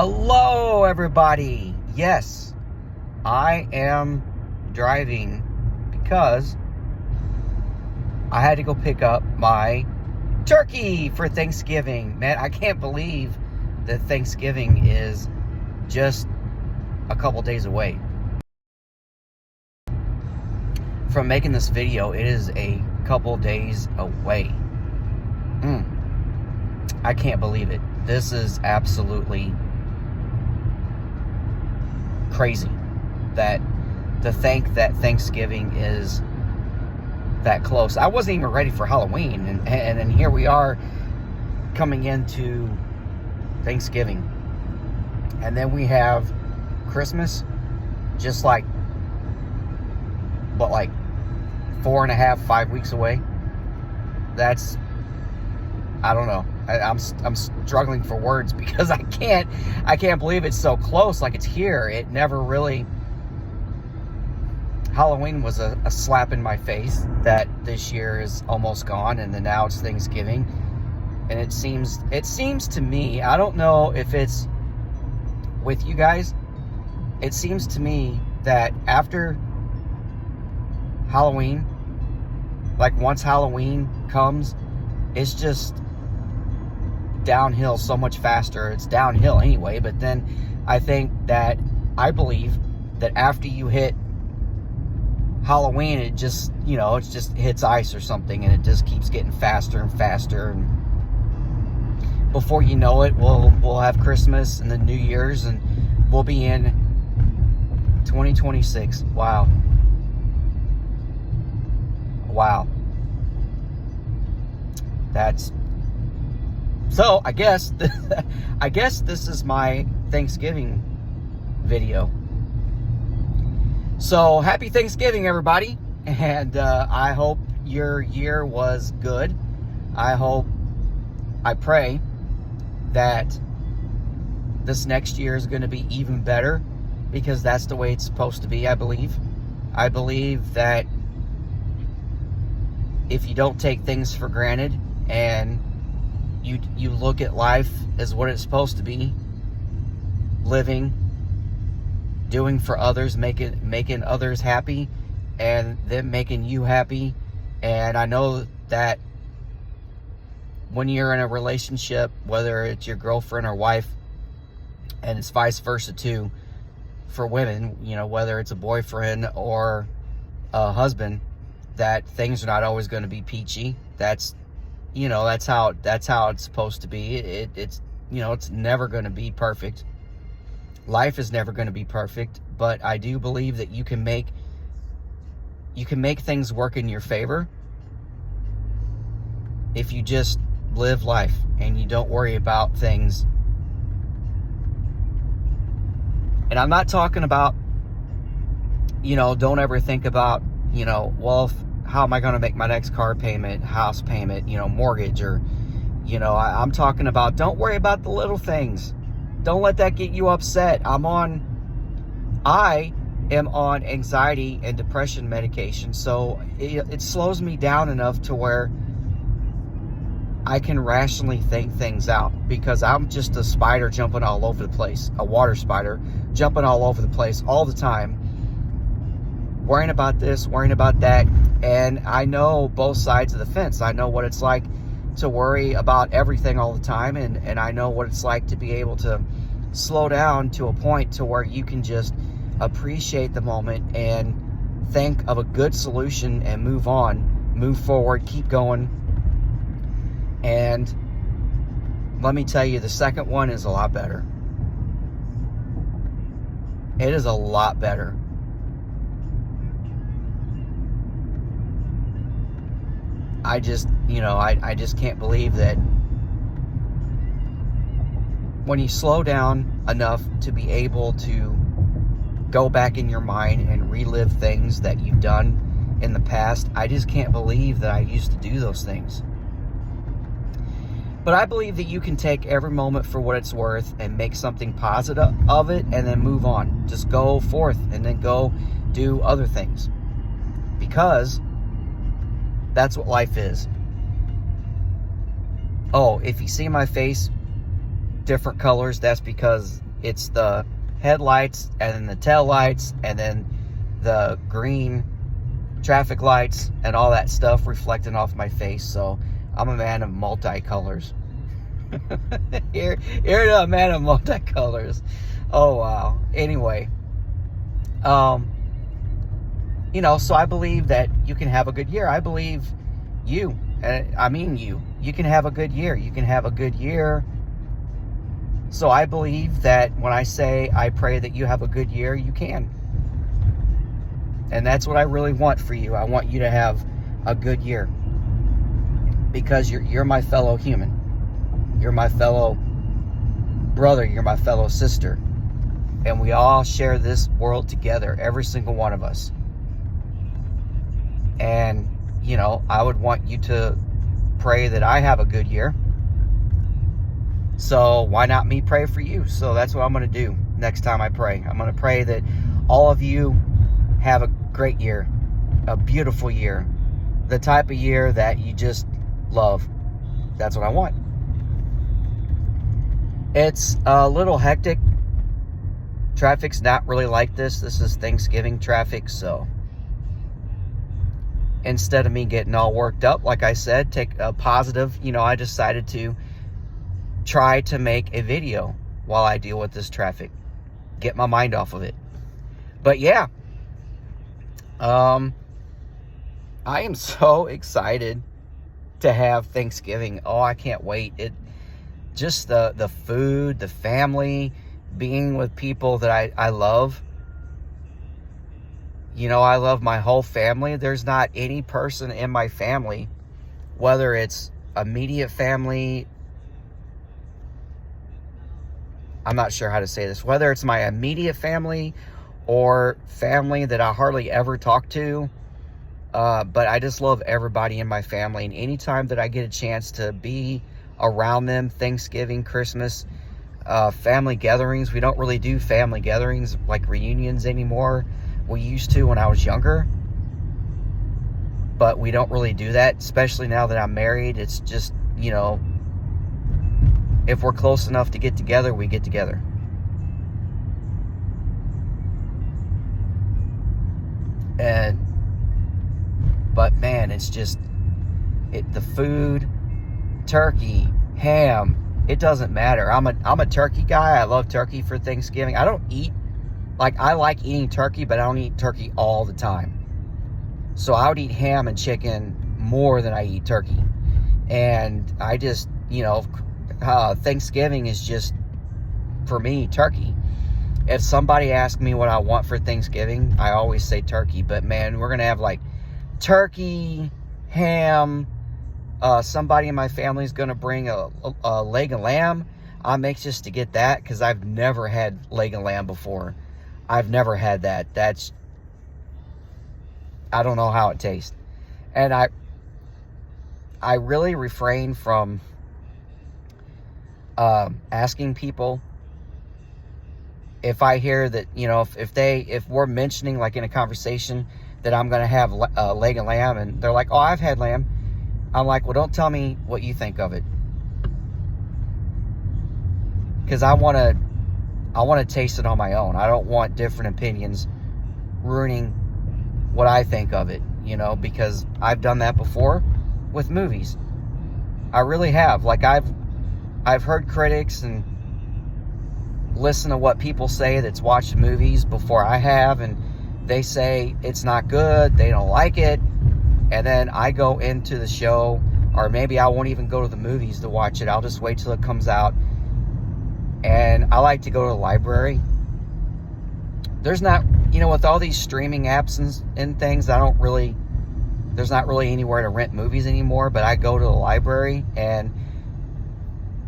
Hello, everybody. Yes, I am driving because I had to go pick up my turkey for Thanksgiving. Man, I can't believe that Thanksgiving is just a couple days away. From making this video, it is a couple days away. I can't believe it. This is absolutely crazy to think that Thanksgiving is that close. I wasn't even ready for Halloween, and here we are coming into Thanksgiving, and then we have Christmas just like 4.5, 5 weeks away. That's, I don't know. I'm struggling for words because I can't believe it's so close. Like, it's here. It never really. Halloween was a slap in my face that this year is almost gone, and then now it's Thanksgiving, and it seems to me, I don't know if it's with you guys, it seems to me that after Halloween, like once Halloween comes, it's just downhill so much faster. It's downhill anyway, but then I believe that after you hit Halloween, it just hits ice or something, and it just keeps getting faster and faster, and before you know it, we'll have Christmas and the New Year's, and we'll be in 2026. Wow. That's so, I guess this is my Thanksgiving video. So, happy Thanksgiving, everybody. And I hope your year was good. I pray that this next year is going to be even better, because that's the way it's supposed to be, I believe. I believe that if you don't take things for granted and you look at life as what it's supposed to be, living, doing for others, making others happy, and them making you happy. And I know that when you're in a relationship, whether it's your girlfriend or wife, and it's vice versa too for women, whether it's a boyfriend or a husband, that things are not always going to be peachy. That's how it's supposed to be. It's never going to be perfect. Life is never going to be perfect, but I do believe that you can make things work in your favor if you just live life and you don't worry about things. And I'm not talking about, don't ever think about, how am I going to make my next car payment, house payment, mortgage, or, I'm talking about, don't worry about the little things. Don't let that get you upset. I am on anxiety and depression medication, so it slows me down enough to where I can rationally think things out, because I'm just a spider jumping all over the place, a water spider jumping all over the place all the time, worrying about this, worrying about that. And I know both sides of the fence. I know what it's like to worry about everything all the time, and I know what it's like to be able to slow down to a point to where you can just appreciate the moment and think of a good solution and move on, move forward, keep going. And let me tell you, the second one is a lot better. It is a lot better. I just can't believe that when you slow down enough to be able to go back in your mind and relive things that you've done in the past, I just can't believe that I used to do those things. But I believe that you can take every moment for what it's worth and make something positive of it, and then move on. Just go forth and then go do other things, because that's what life is. Oh, if you see my face different colors, that's because It's the headlights and then the tail lights and then the green traffic lights and all that stuff reflecting off my face. So I'm a man of multicolors. You're a man of multicolors. Oh wow. Anyway, you know, so I believe that you can have a good year. I believe you, and I mean you can have a good year. You can have a good year. So I believe that when I say I pray that you have a good year, you can. And that's what I really want for you. I want you to have a good year, because you're my fellow human. You're my fellow brother. You're my fellow sister. And we all share this world together, every single one of us. And, you know, I would want you to pray that I have a good year. So why not me pray for you? So that's what I'm going to do next time I pray. I'm going to pray that all of you have a great year, a beautiful year, the type of year that you just love. That's what I want. It's a little hectic. Traffic's not really like this. This is Thanksgiving traffic, so instead of me getting all worked up, like I said, take a positive, you know, I decided to try to make a video while I deal with this traffic. Get my mind off of it. But yeah, I am so excited to have Thanksgiving. Oh, I can't wait. Just the food, the family, being with people that I love. You know, I love my whole family. There's not any person in my family, whether it's immediate family, I'm not sure how to say this, whether it's my immediate family or family that I hardly ever talk to, but I just love everybody in my family. And anytime that I get a chance to be around them, Thanksgiving, Christmas, family gatherings. We don't really do family gatherings like reunions anymore. We used to when I was younger, but we don't really do that, especially now that I'm married. It's just, you know, if we're close enough to get together, we get together. But man, it's just, the food, turkey, ham, it doesn't matter. I'm a turkey guy. I love turkey for Thanksgiving. I don't eat, like, I like eating turkey, but I don't eat turkey all the time. So I would eat ham and chicken more than I eat turkey. And I just, you know, Thanksgiving is just, for me, turkey. If somebody asks me what I want for Thanksgiving, I always say turkey. But man, we're going to have like turkey, ham. Somebody in my family is going to bring a leg of lamb. I'm anxious to get that because I've never had leg of lamb before. I've never had that. I don't know how it tastes. And I really refrain from asking people. If I hear that, you know, if we're mentioning, like in a conversation, that I'm going to have a leg of lamb, and they're like, oh, I've had lamb. I'm like, well, don't tell me what you think of it. Because I want to taste it on my own. I don't want different opinions ruining what I think of it, you know, because I've done that before with movies. I really have. Like, I've heard critics and listen to what people say that's watched movies before I have, and they say it's not good, they don't like it, and then I go into the show, or maybe I won't even go to the movies to watch it. I'll just wait till it comes out. And I like to go to the library. There's not, you know, with all these streaming apps and things, there's not really anywhere to rent movies anymore, but I go to the library and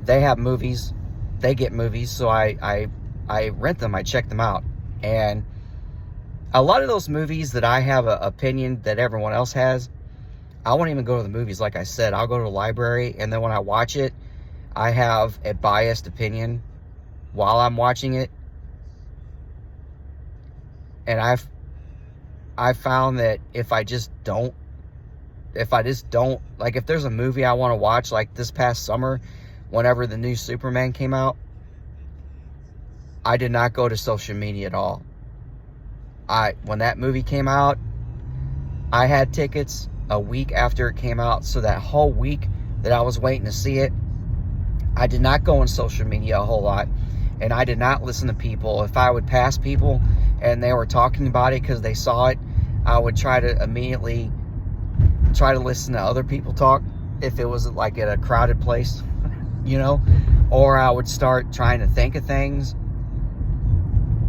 they have movies. They get movies, so I rent them. I check them out. And a lot of those movies that I have an opinion that everyone else has, I won't even go to the movies. Like I said, I'll go to the library, and then when I watch it, I have a biased opinion while I'm watching it. And I've found that if I just don't, like, if there's a movie I want to watch, like this past summer, whenever the new Superman came out, I did not go to social media at all. When that movie came out, I had tickets a week after it came out, so that whole week that I was waiting to see it, I did not go on social media a whole lot, and I did not listen to people. If I would pass people and they were talking about it because they saw it, I would try to immediately try to listen to other people talk if it was like at a crowded place, you know, or I would start trying to think of things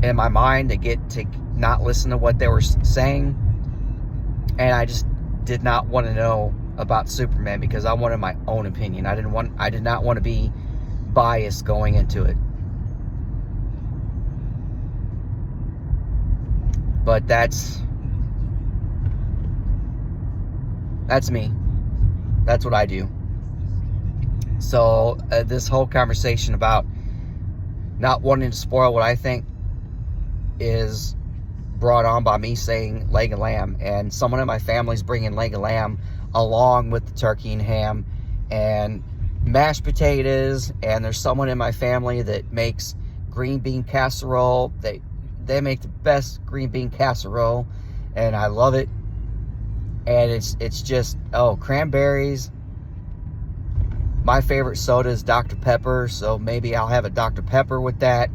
in my mind to get to not listen to what they were saying. And I just did not want to know about Superman because I wanted my own opinion. I did not want to be biased going into it. But that's me. That's what I do. So this whole conversation about not wanting to spoil what I think is brought on by me saying leg of lamb, and someone in my family's bringing leg of lamb along with the turkey and ham and mashed potatoes, and there's someone in my family that makes green bean casserole. They make the best green bean casserole, and I love it. And it's just, cranberries. My favorite soda is Dr. Pepper, so maybe I'll have a Dr. Pepper with that.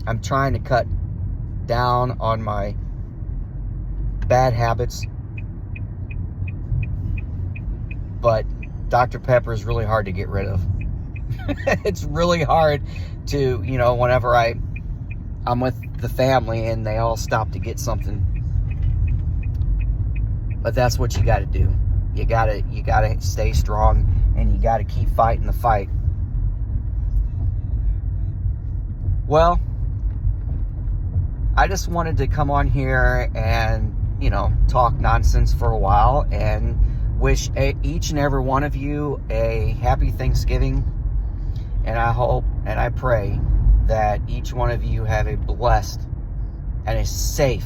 I'm trying to cut down on my bad habits, but Dr. Pepper is really hard to get rid of. It's really hard to, whenever I'm with the family and they all stop to get something. But that's what you got to do. You gotta stay strong, and you got to keep fighting the fight. Well, I just wanted to come on here and, talk nonsense for a while and wish each and every one of you a happy Thanksgiving. And I hope and I pray that each one of you have a blessed and a safe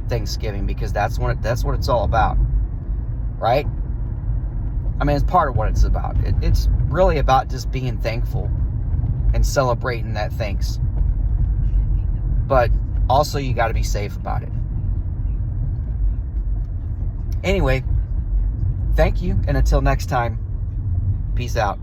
Thanksgiving, because that's what it's all about, right? I mean, it's part of what it's about. It's really about just being thankful and celebrating that thanks. But also, you got to be safe about it. Anyway, thank you, and until next time, peace out.